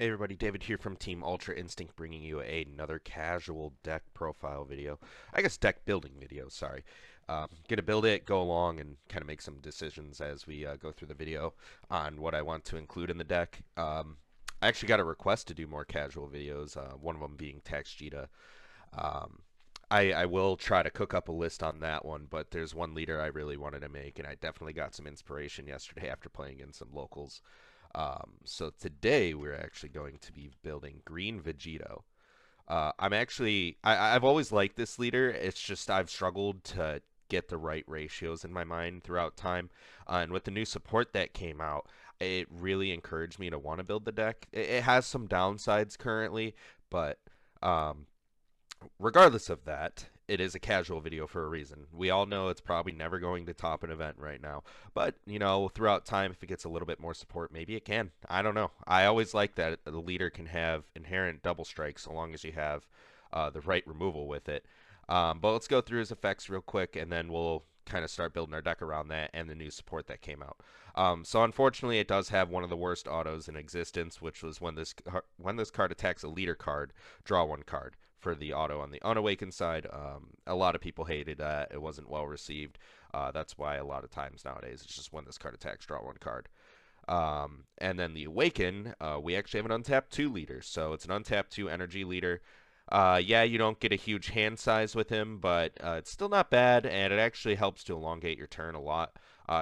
Hey everybody, David here from Team Ultra Instinct bringing you another casual deck profile video. I guess deck building video, sorry. Gonna build it, go along, and kind of make some decisions as we go through the video on what I want to include in the deck. I actually got a request to do more casual videos, one of them being Vegito. Um, I will try to cook up a list on that one, but there's one leader I really wanted to make, and I definitely got some inspiration yesterday after playing in some locals. So today we're actually going to be building Green Vegito. I've always liked this leader. It's just I've struggled to get the right ratios in my mind throughout time. And with the new support that came out, it really encouraged me to want to build the deck. It has some downsides currently, but um, regardless of that, it is a casual video for a reason. We all know it's probably never going to top an event right now, but throughout time, if it gets a little bit more support, maybe it can. I don't know. I always like that the leader can have inherent double strikes so long as you have the right removal with it. But let's go through his effects real quick, and then we'll kind of start building our deck around that and the new support that came out. So unfortunately, it does have one of the worst autos in existence, which was when this card attacks a leader card, draw one card for the auto on the unawakened side. A lot of people hated that. It wasn't well received. That's why a lot of times nowadays it's just when this card attacks, draw one card. And then the awaken, we actually have an untapped 2 leader. So it's an untapped 2 energy leader. Yeah, you don't get a huge hand size with him, but it's still not bad, and it actually helps to elongate your turn a lot.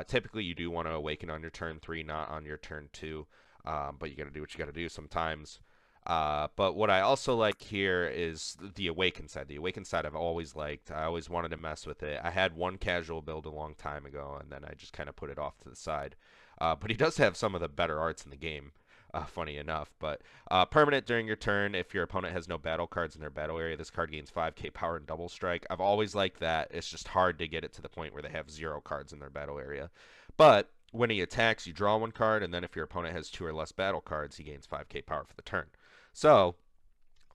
Typically, you do want to awaken on your turn 3, not on your turn 2, but you got to do what you got to do sometimes. But what I also like here is the awaken side. The awaken side I've always liked. I always wanted to mess with it. I had one casual build a long time ago, and then I just kind of put it off to the side. But he does have some of the better arts in the game, funny enough. But permanent during your turn, if your opponent has no battle cards in their battle area, this card gains 5k power and double strike. I've always liked that. It's just hard to get it to the point where they have 0 cards in their battle area. But when he attacks, you draw one card, and then if your opponent has 2 or less battle cards, he gains 5k power for the turn. So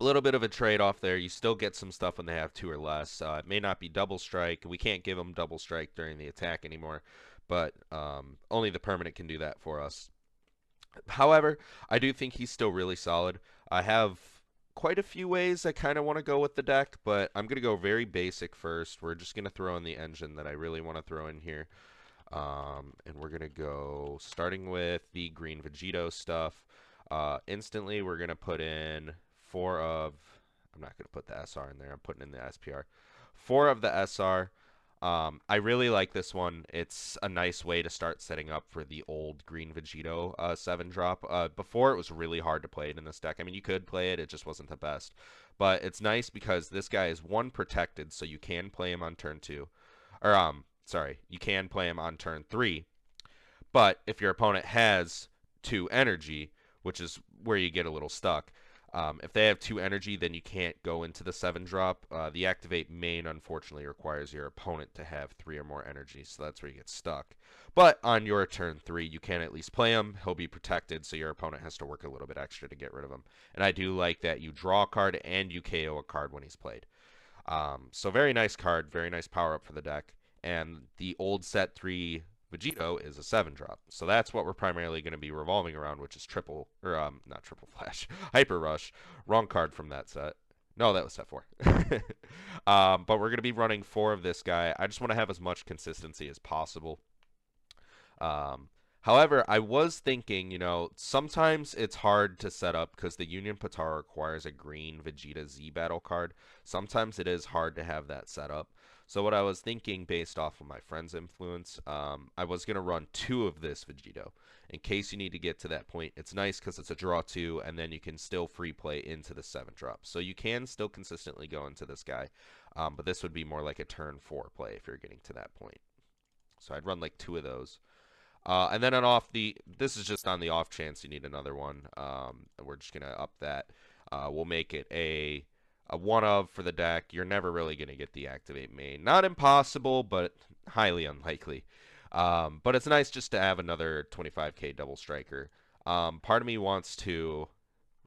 a little bit of a trade-off there. You still get some stuff when they have 2 or less. It may not be double strike. We can't give them double strike during the attack anymore, but only the permanent can do that for us. However, I do think he's still really solid. I have quite a few ways I kind of want to go with the deck, but I'm going to go very basic first. We're just going to throw in the engine that I really want to throw in here. And we're going to go starting with the green Vegito stuff. Instantly, we're going to put in 4 of, I'm not going to put the SR in there, I'm putting in the SPR. 4 of the SR. I really like this one. It's a nice way to start setting up for the old green Vegito 7-drop. Before, it was really hard to play it in this deck. I mean, you could play it, it just wasn't the best. But it's nice because this guy is 1 protected, so you can play him on turn 2. Or, sorry, you can play him on turn 3. But if your opponent has 2 energy, which is where you get a little stuck. If they have 2 energy, then you can't go into the 7-drop. The activate main, unfortunately, requires your opponent to have 3 or more energy, so that's where you get stuck. But on your turn 3, you can at least play him. He'll be protected, so your opponent has to work a little bit extra to get rid of him. And I do like that you draw a card and you KO a card when he's played. So very nice card, very nice power-up for the deck. And the old set 3 Vegito is a 7-drop. So that's what we're primarily going to be revolving around, which is not triple flash, hyper rush. Wrong card from that set. No, that was set 4. But we're going to be running 4 of this guy. I just want to have as much consistency as possible. However, I was thinking, sometimes it's hard to set up because the Union Patara requires a green Vegeta Z battle card. Sometimes it is hard to have that set up. So what I was thinking based off of my friend's influence, I was going to run 2 of this Vegito. In case you need to get to that point, it's nice because it's a draw 2, and then you can still free play into the 7-drop. So you can still consistently go into this guy, but this would be more like a turn 4 play if you're getting to that point. So I'd run like 2 of those. And then this is just on the off chance you need another one. We're just going to up that. We'll make it a 1 of for the deck. You're never really going to get the activate main. Not impossible, but highly unlikely. But it's nice just to have another 25k double striker. Part of me wants to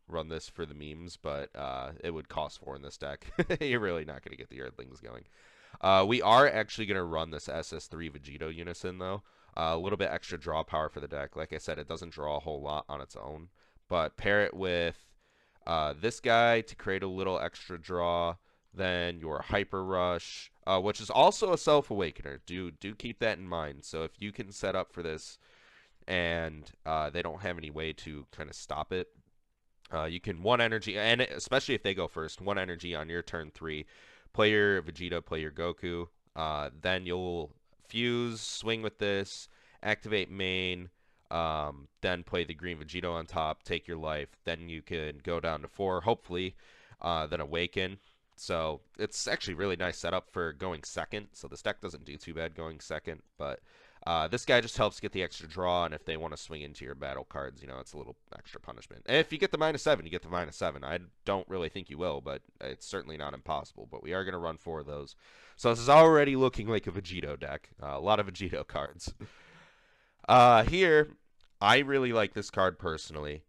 run this for the memes, but it would cost 4 in this deck. You're really not going to get the Earthlings going. We are actually going to run this SS3 Vegito Unison, though. A little bit extra draw power for the deck. Like I said, it doesn't draw a whole lot on its own, but pair it with this guy to create a little extra draw. Then your Hyper Rush, which is also a Self Awakener. Do keep that in mind. So if you can set up for this and they don't have any way to kind of stop it, you can one energy, and especially if they go first, one energy on your turn 3. Play your Vegeta, play your Goku. Then you'll fuse, swing with this, activate main, then play the green Vegito on top, take your life. Then you can go down to 4, hopefully, then awaken. So it's actually really nice setup for going second. So this deck doesn't do too bad going second, but this guy just helps get the extra draw, and if they want to swing into your battle cards, it's a little extra punishment. And if you get the -7, you get the -7. I don't really think you will, but it's certainly not impossible. But we are going to run 4 of those. So this is already looking like a Vegito deck. A lot of Vegito cards. Here, I really like this card personally.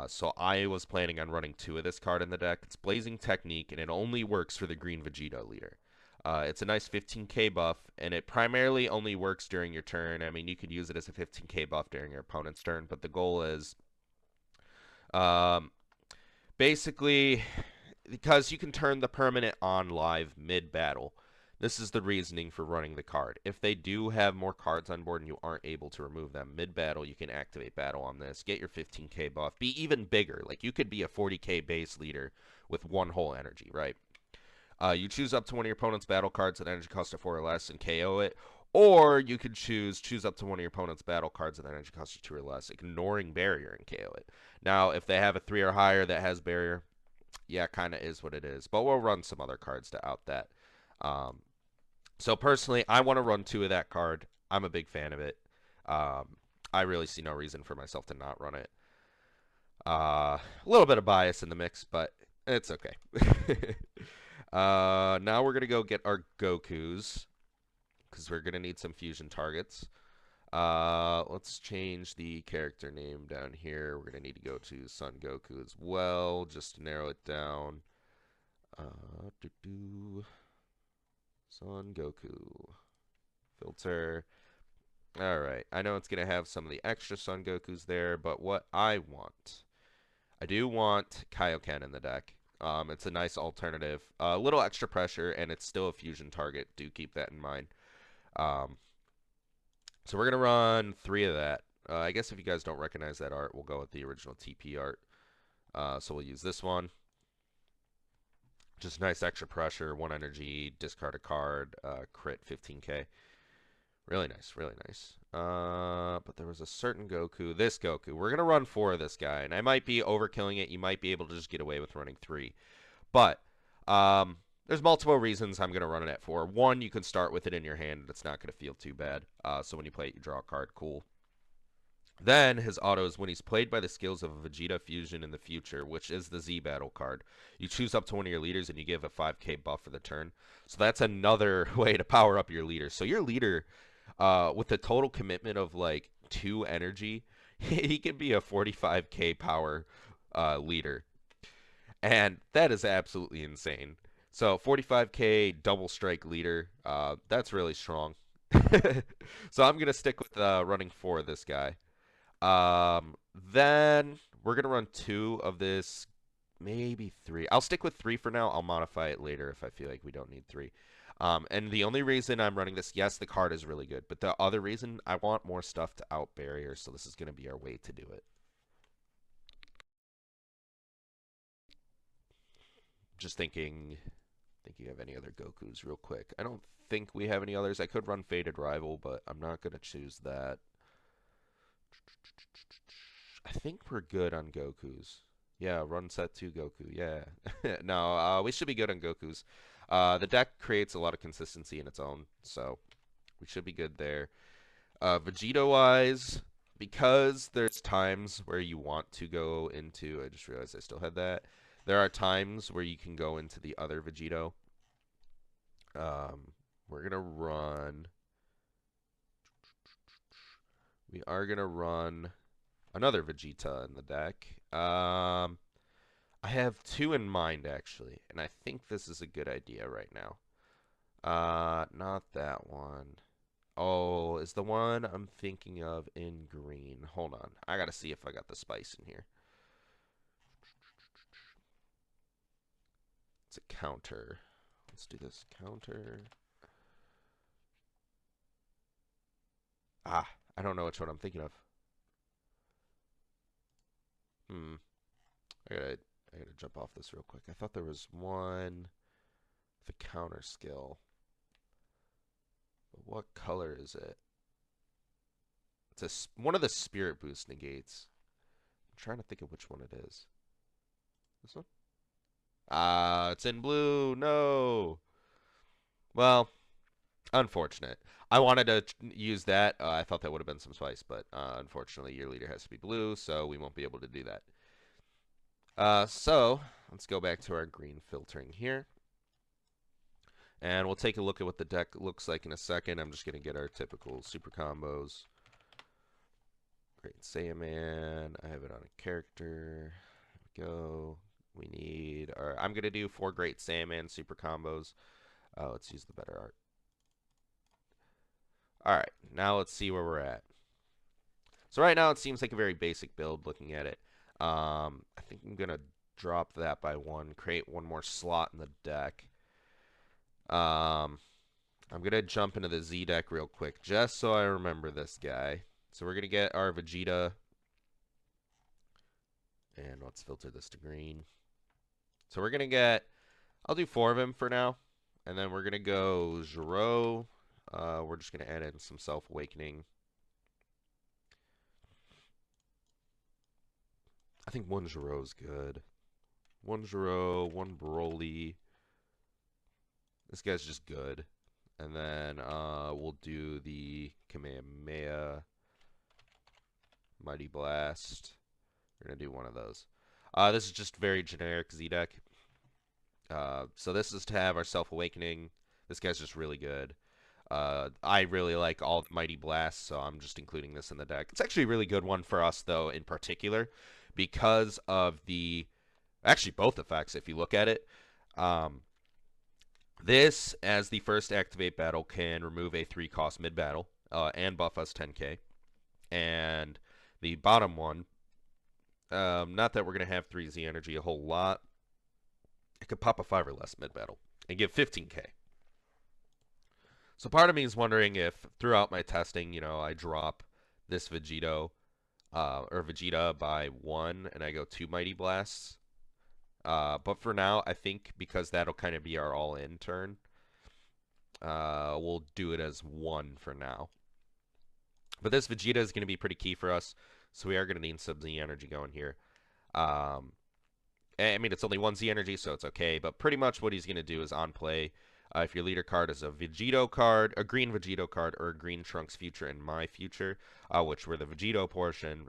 So I was planning on running 2 of this card in the deck. It's Blazing Technique, and it only works for the green Vegito leader. It's a nice 15k buff, and it primarily only works during your turn. I mean, you could use it as a 15k buff during your opponent's turn, but the goal is basically because you can turn the permanent on live mid-battle. This is the reasoning for running the card. If they do have more cards on board and you aren't able to remove them mid-battle, you can activate battle on this, get your 15k buff, be even bigger. Like, you could be a 40k base leader with 1 whole energy, right? You choose up to one of your opponent's battle cards with energy cost of 4 or less and KO it. Or you could choose up to one of your opponent's battle cards with energy cost of 2 or less, ignoring barrier, and KO it. Now, if they have a 3 or higher that has barrier, yeah, kind of is what it is. But we'll run some other cards to out that. So personally, I want to run 2 of that card. I'm a big fan of it. I really see no reason for myself to not run it. A little bit of bias in the mix, but it's okay. Now we're going to go get our Gokus, because we're going to need some fusion targets. Let's change the character name down here. We're going to need to go to Son Goku as well, just to narrow it down. Son Goku. Filter. Alright, I know it's going to have some of the extra Son Gokus there, but what I do want Kaioken in the deck. It's a nice alternative. A little extra pressure, and it's still a fusion target. Do keep that in mind. So we're going to run 3 of that. I guess if you guys don't recognize that art, we'll go with the original TP art. So we'll use this one. Just nice extra pressure, 1 energy, discard a card, crit 15k. Really nice, really nice. But there was a certain Goku. This Goku. We're going to run 4 of this guy, and I might be overkilling it. You might be able to just get away with running 3. But there's multiple reasons I'm going to run it at 4. 1, you can start with it in your hand. It's not going to feel too bad. So when you play it, you draw a card. Cool. Then his auto is when he's played by the skills of a Vegeta fusion in the future, which is the Z battle card. You choose up to one of your leaders and you give a 5k buff for the turn. So that's another way to power up your leader. So your leader, with a total commitment of like 2 energy, he can be a 45k power leader. And that is absolutely insane. So 45k double strike leader, that's really strong. So I'm going to stick with running 4 of this guy. Then we're going to run 2 of this, maybe 3. I'll stick with 3 for now. I'll modify it later if I feel like we don't need 3. And the only reason I'm running this, yes, the card is really good, but the other reason, I want more stuff to out barrier, so this is going to be our way to do it. Just thinking of any other Gokus real quick. I don't think we have any others. I could run Faded Rival, but I'm not going to choose that. I think we're good on Gokus. Yeah, run set 2 Goku. Yeah. No, we should be good on Gokus. The deck creates a lot of consistency in its own, so we should be good there. Vegito-wise, because there's times where you want to go into... I just realized I still had that. There are times where you can go into the other Vegito. We're going to run... We are going to run another Vegeta in the deck. I have 2 in mind, actually, and I think this is a good idea right now. Not that one. Oh, is the one I'm thinking of in green? Hold on. I got to see if I got the spice in here. What's a counter? Let's do this. Counter. Ah, I don't know which one I'm thinking of. Hmm. I gotta, I gotta jump off this real quick. I thought there was one with a counter skill. But what color is it? It's one of the spirit boost negates. I'm trying to think of which one it is. This one? Ah, it's in blue. No. Well, unfortunate. I wanted to use that. I thought that would have been some spice, but unfortunately, your leader has to be blue, so we won't be able to do that. So let's go back to our green filtering here. And we'll take a look at what the deck looks like in a second. I'm just going to get our typical super combos. Great Saiyaman. I have it on a character. There we go. We need I'm going to do 4 Great Saiyaman super combos. Let's use the better art. Alright, now let's see where we're at. So right now it seems like a very basic build looking at it. I think I'm going to drop that by 1, create 1 more slot in the deck. I'm going to jump into the Z deck real quick just so I remember this guy. So we're going to get our Vegeta. And let's filter this to green. So we're going to get, I'll do 4 of him for now. And then we're going to go Zero. We're just going to add in some Self-Awakening. I think 1 Zero's good. 1 Zero, 1 Broly. This guy's just good. And then we'll do the Kamehameha, Mighty Blast. We're going to do 1 of those. This is just very generic Z deck. So this is to have our Self-Awakening. This guy's just really good. I really like all the Mighty Blasts, so I'm just including this in the deck. It's actually a really good one for us, though, in particular, because of actually both effects, if you look at it. This, as the first activate battle, can remove a 3-cost mid-battle and buff us 10k. And the bottom one, not that we're going to have 3Z energy a whole lot, it could pop a 5 or less mid-battle and give 15k. So part of me is wondering if throughout my testing, I drop this Vegito or Vegeta by 1 and I go 2 Mighty Blasts. But for now, I think because that'll kind of be our all-in turn, we'll do it as 1 for now. But this Vegeta is going to be pretty key for us, so we are going to need some Z energy going here. I mean, it's only 1 Z energy, so it's okay, but pretty much what he's going to do is on play. If your leader card is a Vegito card, a green Vegito card, or a green Trunks future and my future, which were the Vegito portion,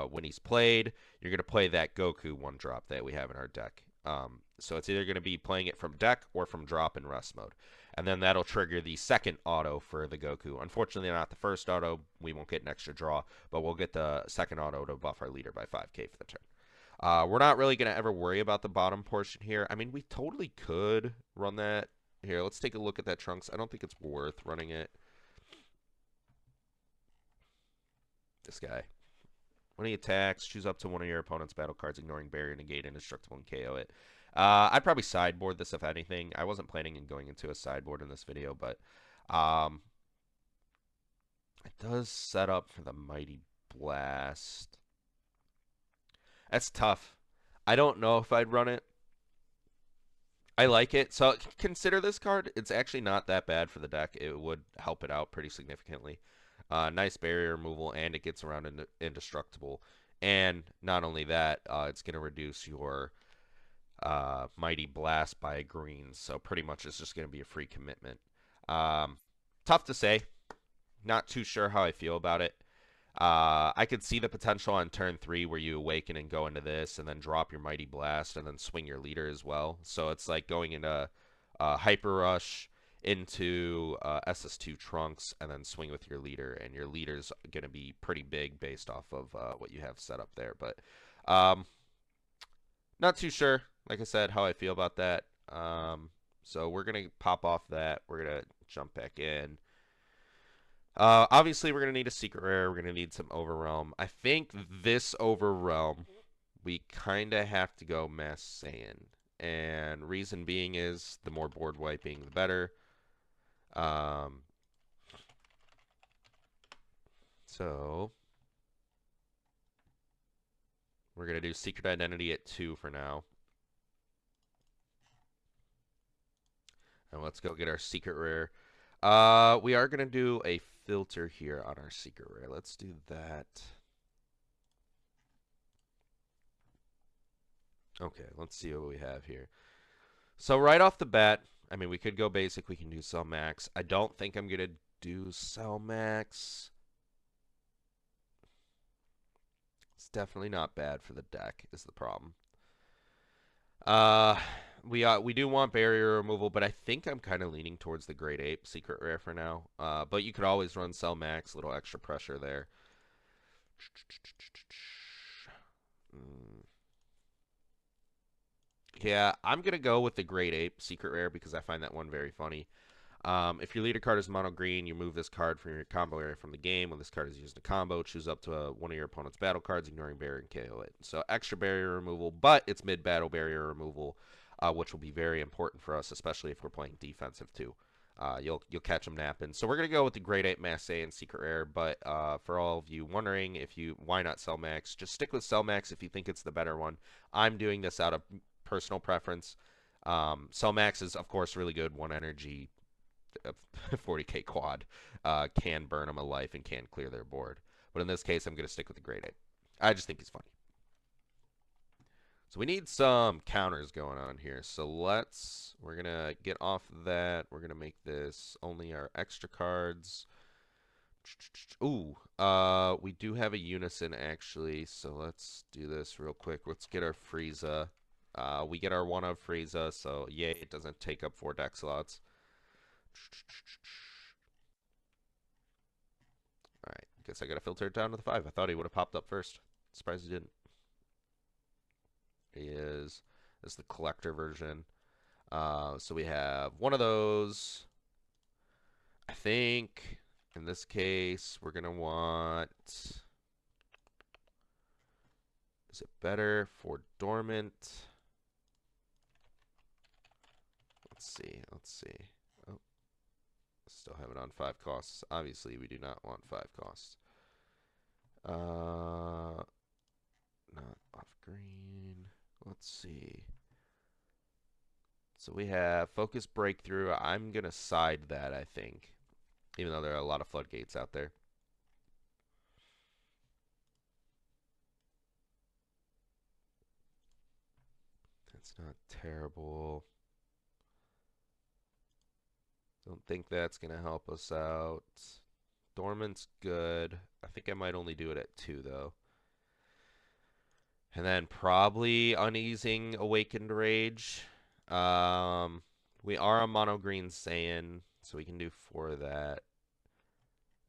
when he's played, you're going to play that Goku 1-drop that we have in our deck. So it's either going to be playing it from deck or from drop in rest mode. And then that'll trigger the second auto for the Goku. Unfortunately, not the first auto. We won't get an extra draw, but we'll get the second auto to buff our leader by 5k for the turn. We're not really going to ever worry about the bottom portion here. I mean, we totally could run that. Here, let's take a look at that Trunks. I don't think it's worth running it. This guy. When he attacks, choose up to one of your opponent's battle cards, ignoring barrier, negate, indestructible, and KO it. I'd probably sideboard this if anything. I wasn't planning on going into a sideboard in this video, but it does set up for the Mighty Blast. That's tough. I don't know if I'd run it. I like it. So consider this card. It's actually not that bad for the deck. It would help it out pretty significantly. Nice barrier removal, and it gets around indestructible. And not only that, it's going to reduce your Mighty Blast by a green. So pretty much it's just going to be a free commitment. Tough to say. Not too sure how I feel about it. I could see the potential on turn 3 where you awaken and go into this and then drop your Mighty Blast and then swing your leader as well. So it's like going into Hyper Rush into SS2 Trunks and then swing with your leader. And your leader's going to be pretty big based off of what you have set up there. But not too sure, like I said, how I feel about that. So we're going to pop off that. We're going to jump back in. Obviously, we're going to need a Secret Rare. We're going to need some Overwhelm. I think this Overwhelm, we kind of have to go Mass Saiyan. And reason being is the more board wiping, the better. Um, so we're going to do Secret Identity at 2 for now. And let's go get our Secret Rare. We are going to do a filter here on our Secret Rare. Let's do that. Okay, let's see what we have here. So right off the bat, I mean, we could go basic. We can do Cell Max. I don't think I'm going to do Cell Max. It's definitely not bad for the deck is the problem. Uh, we do want barrier removal, but I think I'm kind of leaning towards the Great Ape Secret Rare for now. But you could always run Cell Max, little extra pressure there. Yeah, I'm gonna go with the Great Ape Secret Rare because I find that one very funny. If your leader card is mono green, you move this card from your combo area from the game. When this card is used in a combo, choose up to one of your opponent's battle cards, ignoring barrier and KO it. So extra barrier removal, but it's mid-battle barrier removal, which will be very important for us, especially if we're playing defensive too. You'll catch them napping. So we're gonna go with the Great Ape Mass A and Secret Rare. But for all of you wondering if you why not Cell Max, just stick with Cell Max if you think it's the better one. I'm doing this out of personal preference. Cell Max is of course really good, one energy 40k quad, can burn them a life and can clear their board. But in this case, I'm going to stick with the Great Ape. I just think he's funny. So we need some counters going on here. So we're going to get off that. We're going to make this only our extra cards. Ooh, we do have a Unison actually. So let's do this real quick. Let's get our Frieza. We get our one of Frieza, so yay, it doesn't take up 4 deck slots. Alright, guess I gotta filter it down to the 5. I thought he would have popped up first. Surprised he didn't. He is. This is the collector version. So we have one of those. I think in this case we're gonna want. Is it better for dormant? Let's see. Let's see. Oh, still have it on 5 costs. Obviously, we do not want 5 costs. Not off green. Let's see. So we have Focus Breakthrough. I'm going to side that, I think, even though there are a lot of floodgates out there. That's not terrible. Don't think that's going to help us out. Dormant's good. I think I might only do it at 2, though. And then probably Uneasing Awakened Rage. We are a mono green Saiyan, so we can do 4 of that.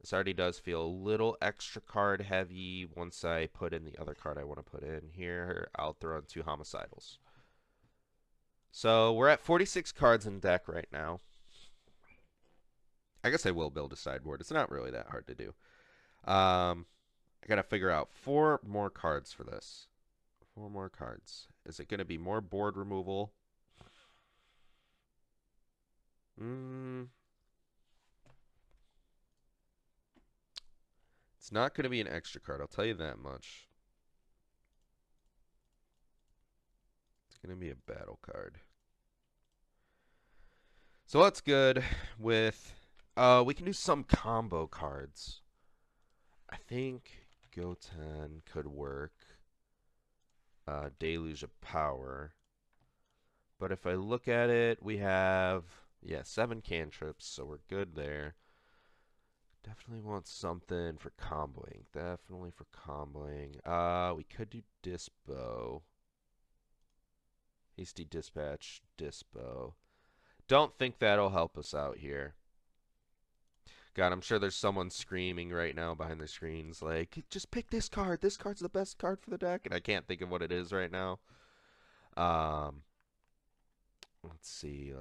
This already does feel a little extra card heavy. Once I put in the other card I want to put in here, I'll throw in 2 homicidals. So we're at 46 cards in deck right now. I guess I will build a sideboard. It's not really that hard to do. I got to figure out 4 more cards for this. 4 more cards. Is it going to be more board removal? It's not going to be an extra card, I'll tell you that much. It's going to be a battle card. So that's good with... we can do some combo cards. I think Goten could work. Deluge of Power. But if I look at it, we have... Yeah, 7 cantrips, so we're good there. Definitely want something for comboing. Definitely for comboing. We could do Dispo. Hasty Dispatch, Dispo. Don't think that'll help us out here. God, I'm sure there's someone screaming right now behind the screens like, just pick this card. This card's the best card for the deck. And I can't think of what it is right now. Let's see.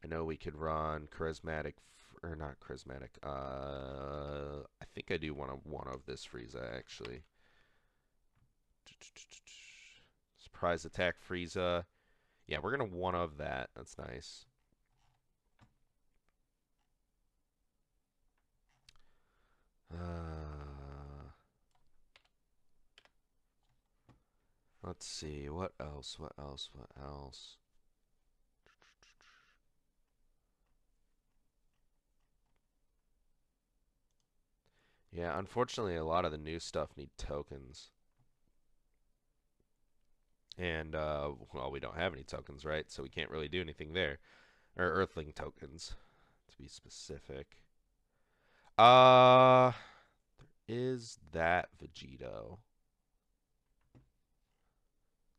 I know we could run Charismatic, or not Charismatic. I think I do want one of this Frieza, actually. This Surprise attack Frieza. Yeah, we're going to one of that. That's nice. Let's see. What else? What else? What else? Yeah, unfortunately, a lot of the new stuff need tokens. And, well, we don't have any tokens, right? So we can't really do anything there. Or Earthling tokens, to be specific. Uh, is that Vegito?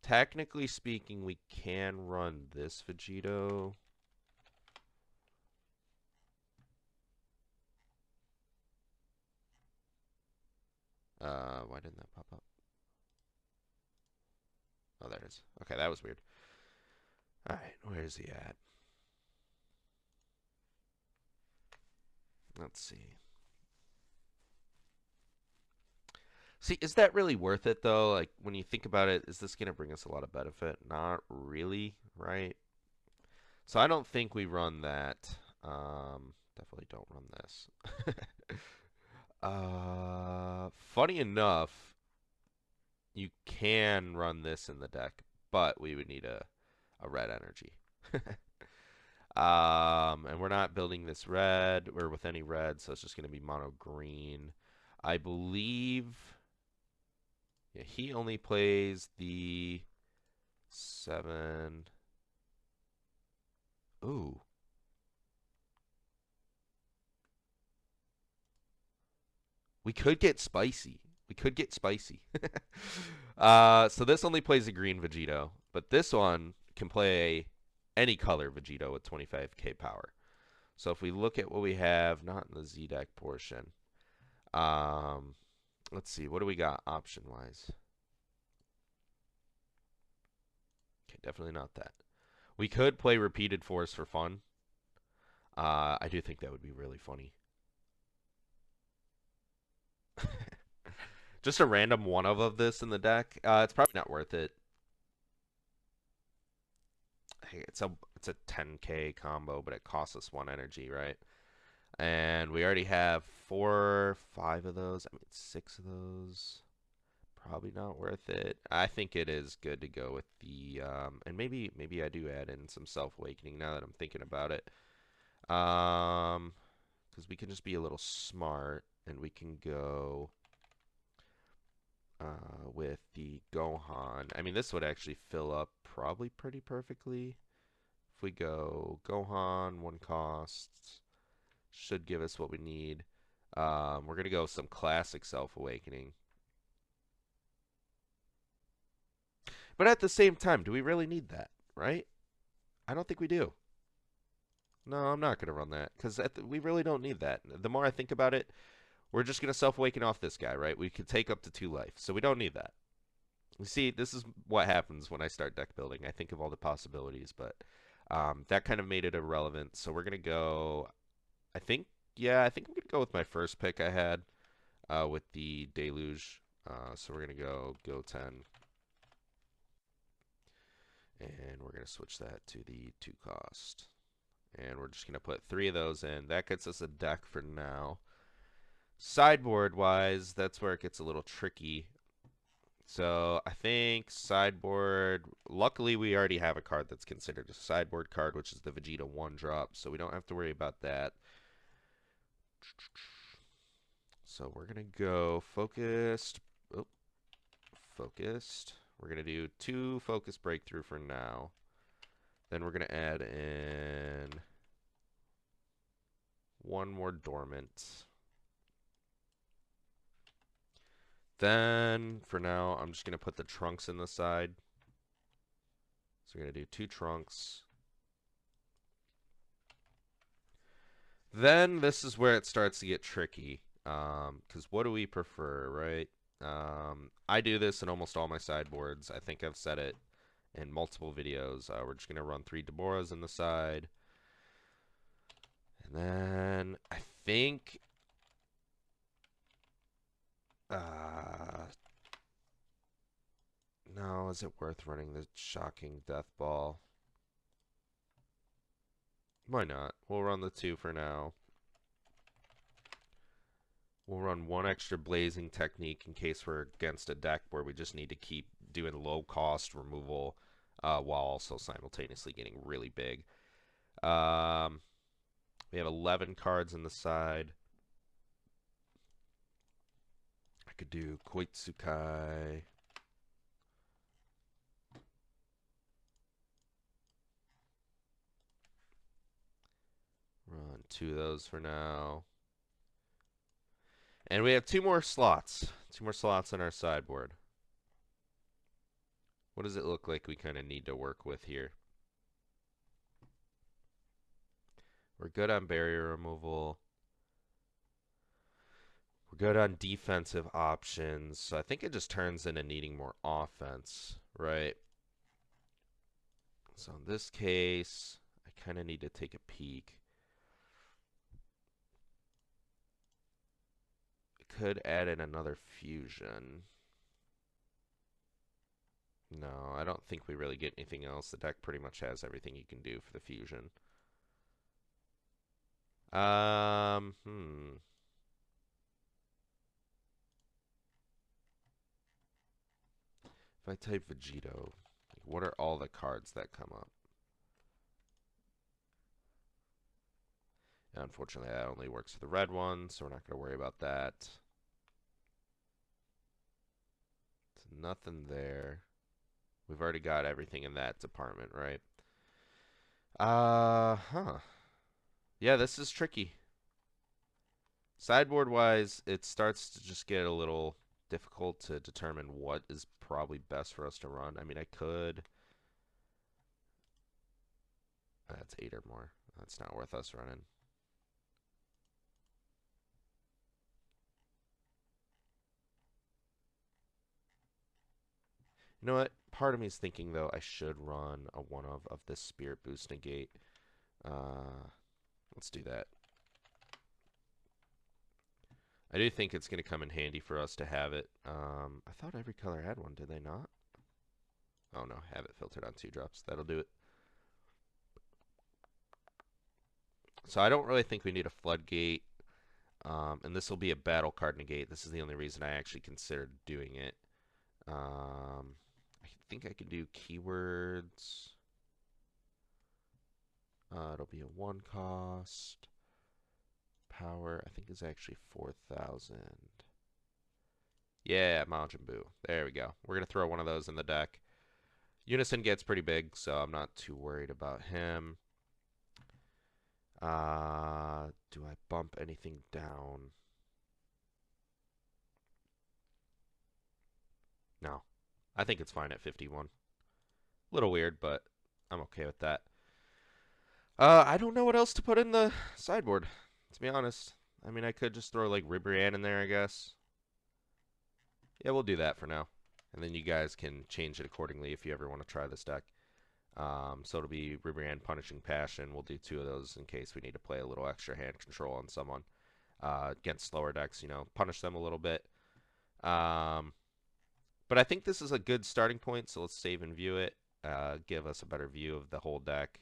Technically speaking, we can run this Vegito. Why didn't that pop up? Oh, there it is. Okay, that was weird. Alright, where is he at? Let's see. See, is that really worth it, though? Like, when you think about it, is this going to bring us a lot of benefit? Not really, right? So I don't think we run that. Definitely don't run this. Funny enough, you can run this in the deck, but we would need a red energy. And we're not building this red or with any red, so it's just going to be mono green. I believe, yeah, he only plays the 7. Ooh. We could get spicy. We could get spicy. So this only plays a green Vegito, but this one can play any color Vegito with 25k power. So if we look at what we have, not in the Z deck portion, um, let's see, what do we got option wise? Okay, definitely not that. We could play repeated force for fun. I do think that would be really funny. Just a random one of this in the deck. It's probably not worth it. Hey, it's a 10k combo, but it costs us 1 energy, right? And we already have 4, 5 of those. I mean, 6 of those. Probably not worth it. I think it is good to go with the and maybe I do add in some self awakening now that I'm thinking about it. Because we can just be a little smart and we can go with the Gohan. I mean, this would actually fill up probably pretty perfectly. If we go Gohan, 1 costs, should give us what we need. We're going to go with some classic Self Awakening. But at the same time, do we really need that, right? I don't think we do. No, I'm not going to run that because we really don't need that. The more I think about it, we're just going to Self Awaken off this guy, right? We could take up to 2 life, so we don't need that. You see, this is what happens when I start deck building. I think of all the possibilities, but that kind of made it irrelevant. So we're going to go, I think, yeah, I think I'm going to go with my first pick I had with the Deluge. So we're going to go 10. And we're going to switch that to the 2 cost. And we're just going to put 3 of those in. That gets us a deck for now. Sideboard-wise, that's where it gets a little tricky. So I think sideboard, luckily we already have a card that's considered a sideboard card, which is the Vegeta 1-drop, so we don't have to worry about that. So we're going to go focused. Oh, focused. We're going to do 2 focus breakthrough for now. Then we're going to add in 1 more dormant. Then, for now, I'm just going to put the trunks in the side. So we're going to do 2 trunks. Then this is where it starts to get tricky. Because what do we prefer, right? I do this in almost all my sideboards. I think I've said it in multiple videos. We're just going to run 3 Deborahs in the side. And then I think No, is it worth running the shocking death ball? Why not? We'll run the 2 for now. We'll run 1 extra blazing technique in case we're against a deck where we just need to keep doing low cost removal while also simultaneously getting really big. We have 11 cards in the side. I could do Koitsukai. Run 2 of those for now. And we have 2 more slots. 2 more slots on our sideboard. What does it look like we kind of need to work with here? We're good on barrier removal. We're good on defensive options. So I think it just turns into needing more offense, right? So in this case, I kind of need to take a peek. Could add in another fusion. No, I don't think we really get anything else. The deck pretty much has everything you can do for the fusion. If I type Vegito, what are all the cards that come up? And unfortunately, that only works for the red one, so we're not going to worry about that. Nothing there. We've already got everything in that department, right? Huh. Yeah, this is tricky. Sideboard-wise, it starts to just get a little difficult to determine what is probably best for us to run. I mean, I could... That's 8 or more. That's not worth us running. You know what? Part of me is thinking, though, I should run a one-of this Spirit Boost Negate. Let's do that. I do think it's going to come in handy for us to have it. I thought every color had one. Did they not? Oh, no. Have it filtered on 2-drops. That'll do it. So I don't really think we need a Floodgate. And this will be a battle card negate. This is the only reason I actually considered doing it. I think I can do keywords. It'll be a 1 cost. Power, I think, is actually 4,000. Yeah, Majin Buu. There we go. We're going to throw one of those in the deck. Unison gets pretty big, so I'm not too worried about him. Do I bump anything down? No. I think it's fine at 51. A little weird, but I'm okay with that. I don't know what else to put in the sideboard, to be honest. I mean, I could just throw, like, Ribrianne in there, I guess. Yeah, we'll do that for now. And then you guys can change it accordingly if you ever want to try this deck. So it'll be Ribrianne, Punishing Passion. We'll do 2 of those in case we need to play a little extra hand control on someone. Against slower decks, you know, punish them a little bit. But I think this is a good starting point, so let's save and view it. Give us a better view of the whole deck.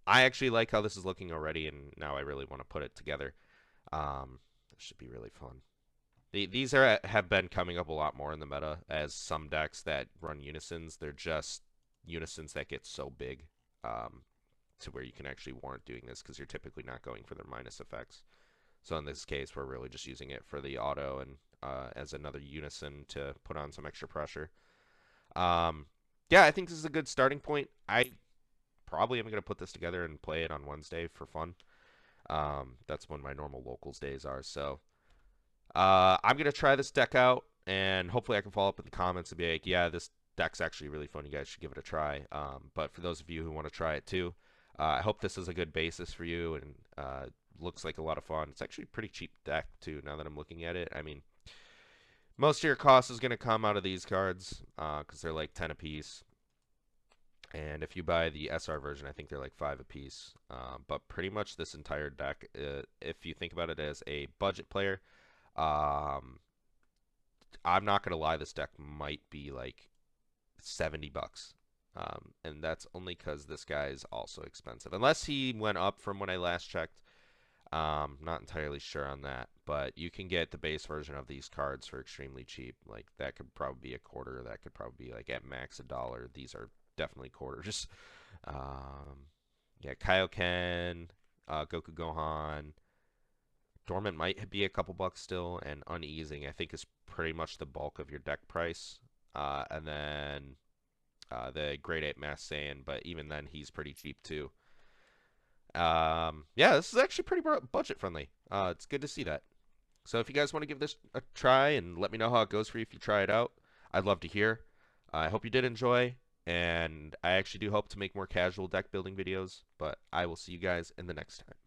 I actually like how this is looking already, and now I really want to put it together. This should be really fun. These have been coming up a lot more in the meta, as some decks that run unisons, they're just unisons that get so big to where you can actually warrant doing this because you're typically not going for their minus effects. So in this case, we're really just using it for the auto and as another unison to put on some extra pressure. Yeah, I think this is a good starting point. I probably am going to put this together and play it on Wednesday for fun. That's when my normal locals days are. So I'm going to try this deck out, and hopefully I can follow up in the comments and be like, yeah, this deck's actually really fun. You guys should give it a try. But for those of you who want to try it too, I hope this is a good basis for you and looks like a lot of fun. It's actually a pretty cheap deck too, now that I'm looking at it. I mean, most of your cost is going to come out of these cards because they're like 10 a piece. And if you buy the SR version, I think they're like 5 a piece. But pretty much this entire deck, if you think about it as a budget player, I'm not gonna lie, this deck might be like $70. And that's only because this guy is also expensive. Unless he went up from when I last checked. Not entirely sure on that, but you can get the base version of these cards for extremely cheap. Like that could probably be a quarter. That could probably be like at max $1. These are definitely quarters. Um, yeah, Kaioken, Goku Gohan, Dormant might be a couple bucks still, and Uneasing I think is pretty much the bulk of your deck price. And then the Great Ape Mass Saiyan, but even then he's pretty cheap too. Yeah, this is actually pretty budget friendly. It's good to see that. So if you guys want to give this a try and let me know how it goes for you if you try it out, I'd love to hear. I hope you did enjoy, and I actually do hope to make more casual deck building videos, but I will see you guys in the next time.